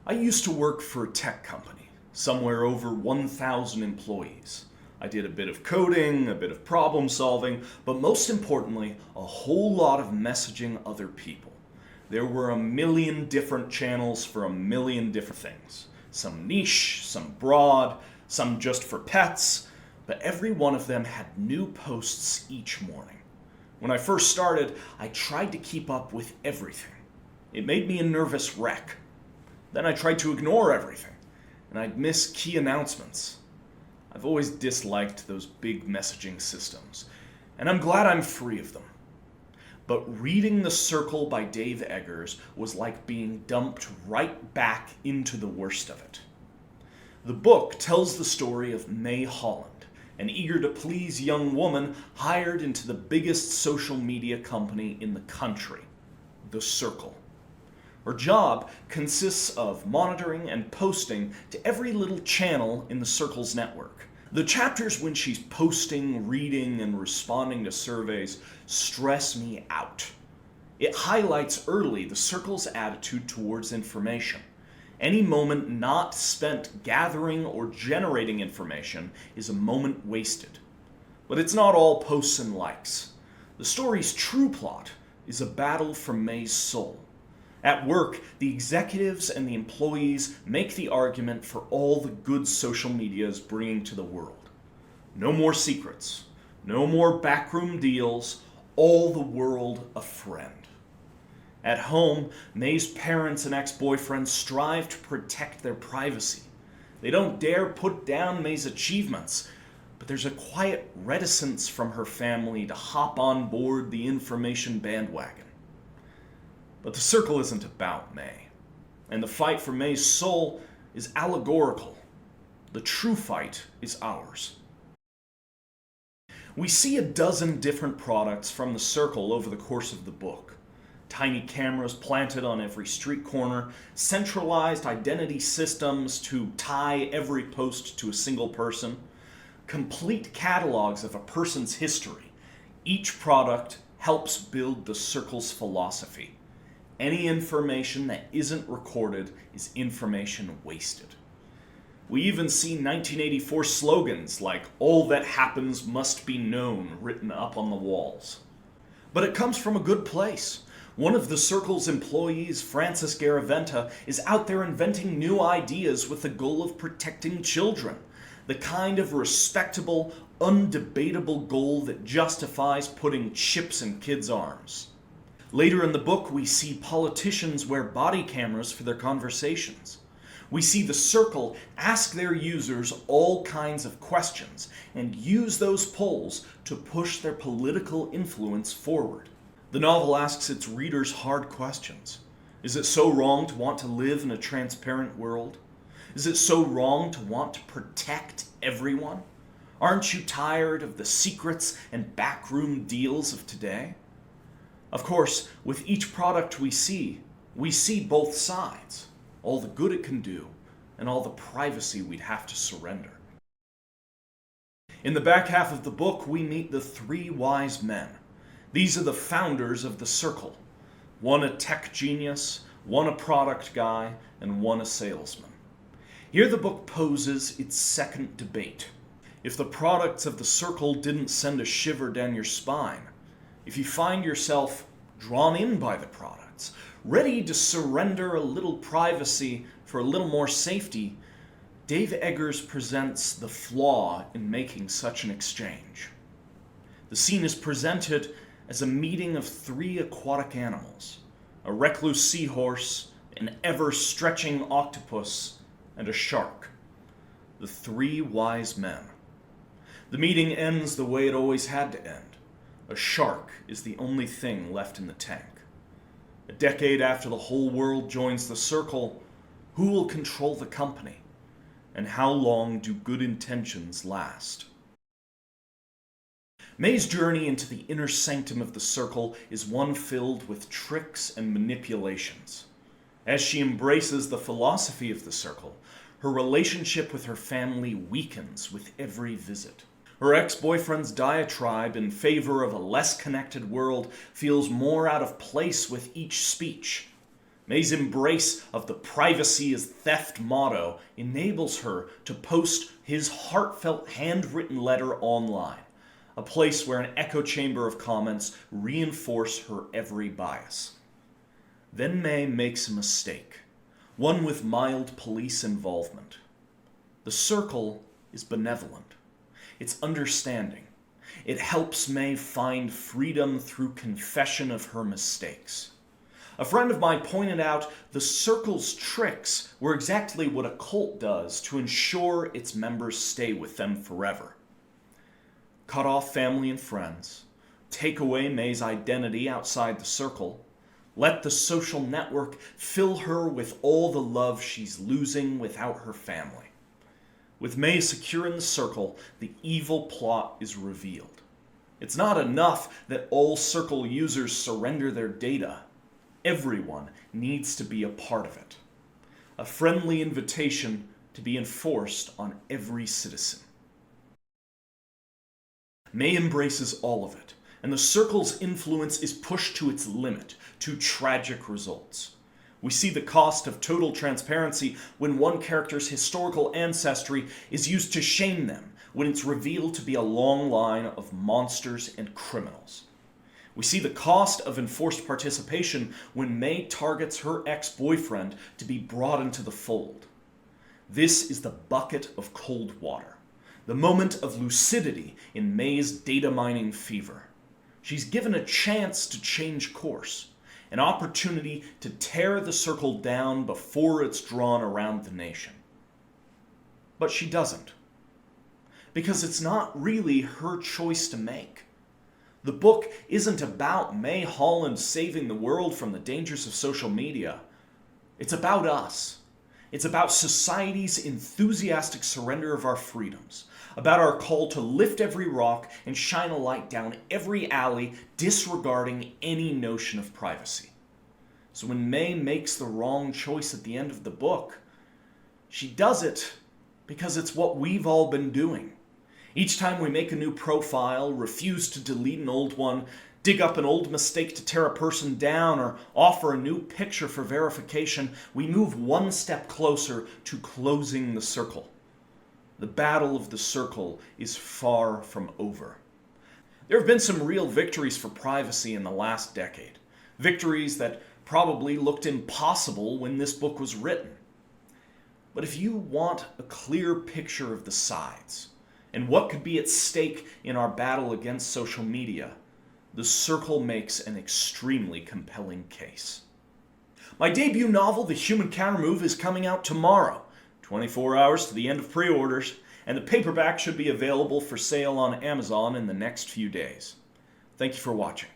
I used to work for a tech company, somewhere over 1,000 employees. I did a bit of coding, a bit of problem solving, but most importantly, a whole lot of messaging other people. There were a million different channels for a million different things. Some niche, some broad, some just for pets, but every one of them had new posts each morning. When I first started, I tried to keep up with everything. It made me a nervous wreck. Then I tried to ignore everything, and I'd miss key announcements. I've always disliked those big messaging systems, and I'm glad I'm free of them. But reading The Circle by Dave Eggers was like being dumped right back into the worst of it. The book tells the story of May Holland, an eager-to-please young woman hired into the biggest social media company in the country, The Circle. Her job consists of monitoring and posting to every little channel in the Circle's network. The chapters when she's posting, reading, and responding to surveys stress me out. It highlights early the Circle's attitude towards information. Any moment not spent gathering or generating information is a moment wasted. But it's not all posts and likes. The story's true plot is a battle for May's soul. At work, the executives and the employees make the argument for all the good social media is bringing to the world. No more secrets, no more backroom deals, all the world a friend. At home, May's parents and ex-boyfriends strive to protect their privacy. They don't dare put down May's achievements, but there's a quiet reticence from her family to hop on board the information bandwagon. But The Circle isn't about May, and the fight for May's soul is allegorical. The true fight is ours. We see a dozen different products from The Circle over the course of the book. Tiny cameras planted on every street corner, centralized identity systems to tie every post to a single person, complete catalogs of a person's history. Each product helps build The Circle's philosophy. Any information that isn't recorded is information wasted. We even see 1984 slogans like, "All that happens must be known," written up on the walls. But it comes from a good place. One of The Circle's employees, Francis Garaventa, is out there inventing new ideas with the goal of protecting children. The kind of respectable, undebatable goal that justifies putting chips in kids' arms. Later in the book, we see politicians wear body cameras for their conversations. We see The Circle ask their users all kinds of questions and use those polls to push their political influence forward. The novel asks its readers hard questions. Is it so wrong to want to live in a transparent world? Is it so wrong to want to protect everyone? Aren't you tired of the secrets and backroom deals of today? Of course, with each product we see both sides, all the good it can do, and all the privacy we'd have to surrender. In the back half of the book, we meet the three wise men. These are the founders of The Circle. One a tech genius, one a product guy, and one a salesman. Here the book poses its second debate. If the products of The Circle didn't send a shiver down your spine, if you find yourself drawn in by the products, ready to surrender a little privacy for a little more safety, Dave Eggers presents the flaw in making such an exchange. The scene is presented as a meeting of three aquatic animals, a recluse seahorse, an ever-stretching octopus, and a shark. The three wise men. The meeting ends the way it always had to end. A shark is the only thing left in the tank. A decade after the whole world joins The Circle, who will control the company? And how long do good intentions last? May's journey into the inner sanctum of The Circle is one filled with tricks and manipulations. As she embraces the philosophy of The Circle, her relationship with her family weakens with every visit. Her ex-boyfriend's diatribe in favor of a less connected world feels more out of place with each speech. May's embrace of the privacy is theft motto enables her to post his heartfelt handwritten letter online, a place where an echo chamber of comments reinforce her every bias. Then May makes a mistake, one with mild police involvement. The Circle is benevolent. It's understanding. It helps May find freedom through confession of her mistakes. A friend of mine pointed out the Circle's tricks were exactly what a cult does to ensure its members stay with them forever. Cut off family and friends, take away May's identity outside the Circle, let the social network fill her with all the love she's losing without her family. With May secure in the Circle, the evil plot is revealed. It's not enough that all Circle users surrender their data. Everyone needs to be a part of it. A friendly invitation to be enforced on every citizen. May embraces all of it, and the Circle's influence is pushed to its limit, to tragic results. We see the cost of total transparency when one character's historical ancestry is used to shame them, when it's revealed to be a long line of monsters and criminals. We see the cost of enforced participation when May targets her ex-boyfriend to be brought into the fold. This is the bucket of cold water, the moment of lucidity in May's data mining fever. She's given a chance to change course, an opportunity to tear the Circle down before it's drawn around the nation. But she doesn't, because it's not really her choice to make. The book isn't about May Holland saving the world from the dangers of social media. It's about us. It's about society's enthusiastic surrender of our freedoms, about our call to lift every rock and shine a light down every alley, disregarding any notion of privacy. So when May makes the wrong choice at the end of the book, she does it because it's what we've all been doing. Each time we make a new profile, refuse to delete an old one, dig up an old mistake to tear a person down, or offer a new picture for verification, we move one step closer to closing the Circle. The battle of the Circle is far from over. There have been some real victories for privacy in the last decade. Victories that probably looked impossible when this book was written. But if you want a clear picture of the sides, and what could be at stake in our battle against social media, The Circle makes an extremely compelling case. My debut novel, The Human Countermove, is coming out tomorrow, 24 hours to the end of pre-orders, and the paperback should be available for sale on Amazon in the next few days. Thank you for watching.